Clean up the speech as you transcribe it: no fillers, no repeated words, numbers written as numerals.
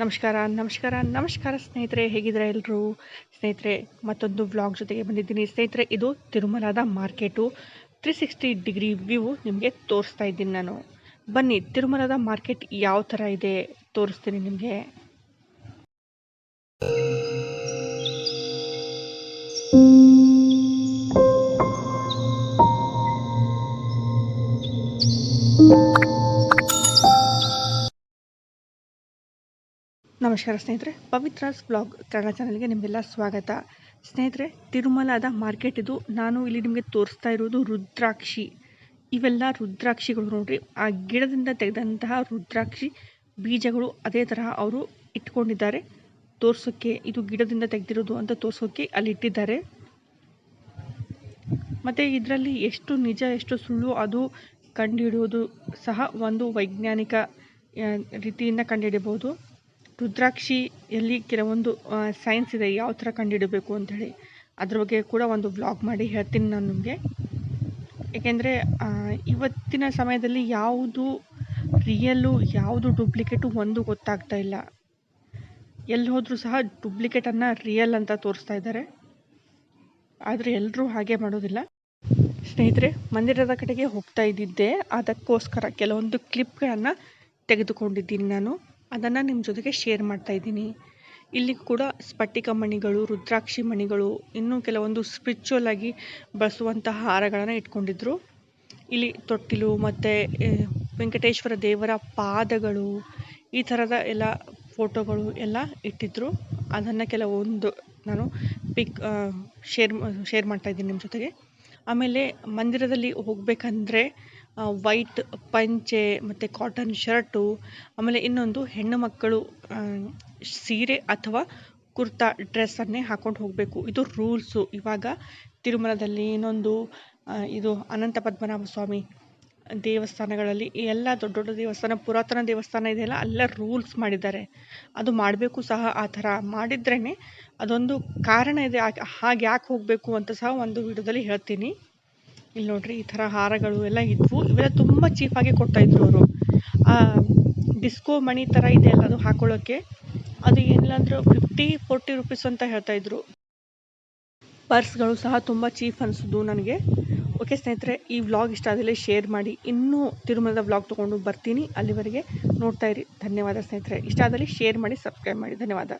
ನಮಸ್ಕಾರ ಸ್ನೇಹಿತರೆ, ಹೇಗಿದ್ದಾರೆ ಎಲ್ಲರೂ? ಸ್ನೇಹಿತರೆ, ಮತ್ತೊಂದು ವ್ಲಾಗ್ ಜೊತೆಗೆ ಬಂದಿದ್ದೀನಿ. ಸ್ನೇಹಿತರೆ, ಇದು ತಿರುಮಲದ ಮಾರ್ಕೆಟು 360 ಡಿಗ್ರಿ ವ್ಯೂ ನಿಮಗೆ ತೋರಿಸ್ತಾ ಇದ್ದೀನಿ ನಾನು. ಬನ್ನಿ, ತಿರುಮಲದ ಮಾರ್ಕೆಟ್ ಯಾವ ಥರ ಇದೆ ತೋರಿಸ್ತೀನಿ ನಿಮಗೆ. ನಮಸ್ಕಾರ ಸ್ನೇಹಿತರೆ, ಪವಿತ್ರಾಸ್ ವ್ಲಾಗ್ ಕನ್ನಡ ಚಾನಲ್ಗೆ ನಿಮಗೆಲ್ಲ ಸ್ವಾಗತ. ಸ್ನೇಹಿತರೆ, ತಿರುಮಲದ ಮಾರ್ಕೆಟ್ ಇದು. ನಾನು ಇಲ್ಲಿ ನಿಮಗೆ ತೋರಿಸ್ತಾ ಇರೋದು ರುದ್ರಾಕ್ಷಿ. ಇವೆಲ್ಲ ರುದ್ರಾಕ್ಷಿಗಳು ನೋಡ್ರಿ, ಆ ಗಿಡದಿಂದ ತೆಗೆದಂತಹ ರುದ್ರಾಕ್ಷಿ ಬೀಜಗಳು ಅದೇ ತರಹ ಅವರು ಇಟ್ಕೊಂಡಿದ್ದಾರೆ ತೋರ್ಸೋಕ್ಕೆ. ಇದು ಗಿಡದಿಂದ ತೆಗೆದಿರೋದು ಅಂತ ತೋರ್ಸೋಕ್ಕೆ ಅಲ್ಲಿ ಇಟ್ಟಿದ್ದಾರೆ. ಮತ್ತು ಇದರಲ್ಲಿ ಎಷ್ಟು ನಿಜ ಎಷ್ಟು ಸುಳ್ಳು ಅದು ಕಂಡುಹಿಡಿಯೋದು ಸಹ ಒಂದು ವೈಜ್ಞಾನಿಕ ರೀತಿಯಿಂದ ಕಂಡುಹಿಡಿಯಬಹುದು. ರುದ್ರಾಕ್ಷಿಯಲ್ಲಿ ಕೆಲವೊಂದು ಸೈನ್ಸ್ ಇದೆ, ಯಾವ ಥರ ಕಂಡುಹಿಡಬೇಕು ಅಂಥೇಳಿ. ಅದ್ರ ಬಗ್ಗೆ ಕೂಡ ಒಂದು ವ್ಲಾಗ್ ಮಾಡಿ ಹೇಳ್ತೀನಿ ನಾನು ನಿಮಗೆ. ಏಕೆಂದರೆ ಇವತ್ತಿನ ಸಮಯದಲ್ಲಿ ಯಾವುದು ರಿಯಲ್ಲು ಯಾವುದು ಡೂಪ್ಲಿಕೇಟು ಒಂದು ಗೊತ್ತಾಗ್ತಾ ಇಲ್ಲ. ಎಲ್ಲಿ ಹೋದರೂ ಸಹ ಡೂಪ್ಲಿಕೇಟನ್ನು ರಿಯಲ್ ಅಂತ ತೋರಿಸ್ತಾ ಇದ್ದಾರೆ. ಆದರೆ ಎಲ್ಲರೂ ಹಾಗೆ ಮಾಡೋದಿಲ್ಲ. ಸ್ನೇಹಿತರೆ, ಮಂದಿರದ ಕಡೆಗೆ ಹೋಗ್ತಾ ಇದ್ದಿದ್ದೆ, ಅದಕ್ಕೋಸ್ಕರ ಕೆಲವೊಂದು ಕ್ಲಿಪ್ಗಳನ್ನು ತೆಗೆದುಕೊಂಡಿದ್ದೀನಿ ನಾನು. ಅದನ್ನು ನಿಮ್ಮ ಜೊತೆಗೆ ಶೇರ್ ಮಾಡ್ತಾ ಇದ್ದೀನಿ. ಇಲ್ಲಿ ಕೂಡ ಸ್ಫಟಿಕ ಮಣಿಗಳು, ರುದ್ರಾಕ್ಷಿ ಮಣಿಗಳು, ಇನ್ನೂ ಕೆಲವೊಂದು ಸ್ಪಿರಿಚುವಲ್ ಆಗಿ ಬಳಸುವಂತಹ ಹಾರಗಳನ್ನು ಇಟ್ಕೊಂಡಿದ್ರು. ಇಲ್ಲಿ ತೊಟ್ಟಿಲು ಮತ್ತು ವೆಂಕಟೇಶ್ವರ ದೇವರ ಪಾದಗಳು, ಈ ಥರದ ಎಲ್ಲ ಫೋಟೋಗಳು ಎಲ್ಲ ಇಟ್ಟಿದ್ರು. ಅದನ್ನು ಕೆಲವೊಂದು ನಾನು ಶೇರ್ ಮಾಡ್ತಾ ಇದ್ದೀನಿ ನಿಮ್ಮ ಜೊತೆಗೆ. ಆಮೇಲೆ ಮಂದಿರದಲ್ಲಿ ಹೋಗಬೇಕಂದ್ರೆ ವೈಟ್ ಪಂಚೆ ಮತ್ತು ಕಾಟನ್ ಶರ್ಟು, ಆಮೇಲೆ ಇನ್ನೊಂದು ಹೆಣ್ಣು ಮಕ್ಕಳು ಸೀರೆ ಅಥವಾ ಕುರ್ತಾ ಡ್ರೆಸ್ಸನ್ನೇ ಹಾಕ್ಕೊಂಡು ಹೋಗಬೇಕು. ಇದು ರೂಲ್ಸು ಇವಾಗ ತಿರುಮಲದಲ್ಲಿ. ಇನ್ನೊಂದು ಇದು ಅನಂತ ಪದ್ಮನಾಭ ಸ್ವಾಮಿ ದೇವಸ್ಥಾನಗಳಲ್ಲಿ, ಎಲ್ಲ ದೊಡ್ಡ ದೊಡ್ಡ ದೇವಸ್ಥಾನ, ಪುರಾತನ ದೇವಸ್ಥಾನ ಇದೆಯಲ್ಲ, ಅಲ್ಲ ರೂಲ್ಸ್ ಮಾಡಿದ್ದಾರೆ. ಅದು ಮಾಡಬೇಕು ಸಹ. ಆ ಥರ ಮಾಡಿದ್ರೇ ಅದೊಂದು ಕಾರಣ ಇದೆ, ಹಾಗೆ ಯಾಕೆ ಹೋಗಬೇಕು ಅಂತ ಸಹ ಒಂದು ವಿಡಿಯೋದಲ್ಲಿ ಹೇಳ್ತೀನಿ. ಇಲ್ಲಿ ನೋಡ್ರಿ, ಈ ಥರ ಹಾರಗಳು ಎಲ್ಲ ಇದ್ವು. ಇವೆಲ್ಲ ತುಂಬ ಚೀಪಾಗಿ ಕೊಡ್ತಾಯಿದ್ರು ಅವರು. ಡಿಸ್ಕೋ ಮಣಿ ಥರ ಇದೆ ಅಲ್ಲ, ಅದು ಹಾಕೊಳ್ಳೋಕ್ಕೆ, ಅದು ಏನಿಲ್ಲ ಅಂದ್ರೆ 50-40 ರುಪೀಸ್ ಅಂತ ಹೇಳ್ತಾಯಿದ್ರು. ಪರ್ಸ್ಗಳು ಸಹ ತುಂಬ ಚೀಪ್ ಅನಿಸೋದು ನನಗೆ. ಓಕೆ ಸ್ನೇಹಿತರೆ, ಈ ವ್ಲಾಗ್ ಇಷ್ಟ ಆದಲ್ಲಿ ಶೇರ್ ಮಾಡಿ. ಇನ್ನೂ ತಿರುಮಲದ ವ್ಲಾಗ್ ತೊಗೊಂಡು ಬರ್ತೀನಿ. ಅಲ್ಲಿವರೆಗೆ ನೋಡ್ತಾ ಇರಿ. ಧನ್ಯವಾದ ಸ್ನೇಹಿತರೆ. ಇಷ್ಟ ಆದಲ್ಲಿ ಶೇರ್ ಮಾಡಿ, ಸಬ್ಸ್ಕ್ರೈಬ್ ಮಾಡಿ. ಧನ್ಯವಾದ.